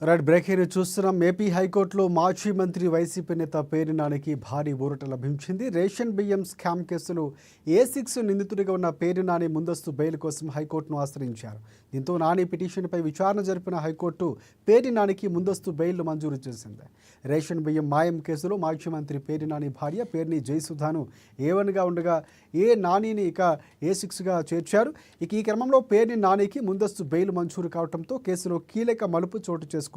Right breaking చూస్తున్నాం. AP హైకోర్టులో మాజీ మంత్రి వైసీపీ నేత పేర్ని నానికి భారీ ఊరట లభించింది. రేషన్ బియ్యం స్కామ్ కేసులో A6 నిందితుడిగా ఉన్న పేర్ని నాని ముందస్తు బెయిల్ కోసం హైకోర్టును ఆశ్రయించారు. దీంతో నాని పిటిషన్పై విచారణ జరిపిన హైకోర్టు పేర్ని నానికి ముందస్తు బెయిల్ మంజూరు చేసింది. రేషన్ బియ్యం మాయం కేసులో మాజీ మంత్రి పేర్ని నాని భార్య పేర్ని జయసుధాను A1గా ఉండగా నానిని ఇక A6గా చేర్చారు. ఈ క్రమంలో పేర్ని నానికి ముందస్తు బెయిల్ మంజూరు కావడంతో కేసులో కీలక మలుపు చోటు చేసుకుంది.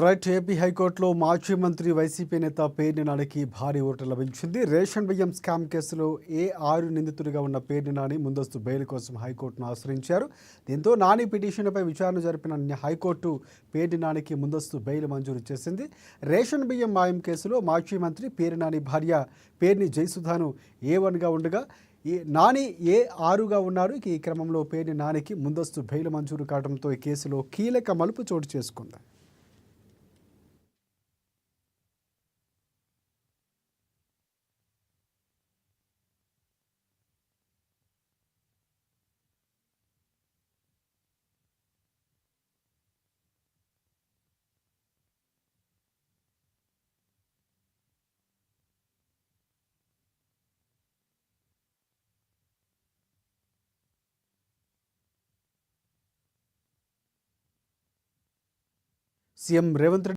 రైట్ ఏపీ హైకోర్టులో మాజీ మంత్రి వైసీపీ నేత పేర్ని నానికి భారీ ఊరట లభించింది. రేషన్ బియ్యం స్కామ్ కేసులో A6 నిందితుడిగా ఉన్న పేర్ని నాని ముందస్తు బెయిల్ కోసం హైకోర్టును ఆశ్రయించారు. దీంతో నాని పిటిషన్పై విచారణ జరిపిన హైకోర్టు పేర్ని నానికి ముందస్తు బెయిల్ మంజూరు చేసింది. రేషన్ బియ్యం మాయం కేసులో మాజీ మంత్రి పేర్ని నాని భార్య పేర్ని జయసుధాను A1గా ఉండగా నాని A6గా ఉన్నారు. ఈ క్రమంలో పేర్ని నానికి ముందస్తు బెయిల్ మంజూరు కావడంతో ఈ కేసులో కీలక మలుపు చోటు చేసుకుంది. సీఎం రేవంత్ రెడ్డి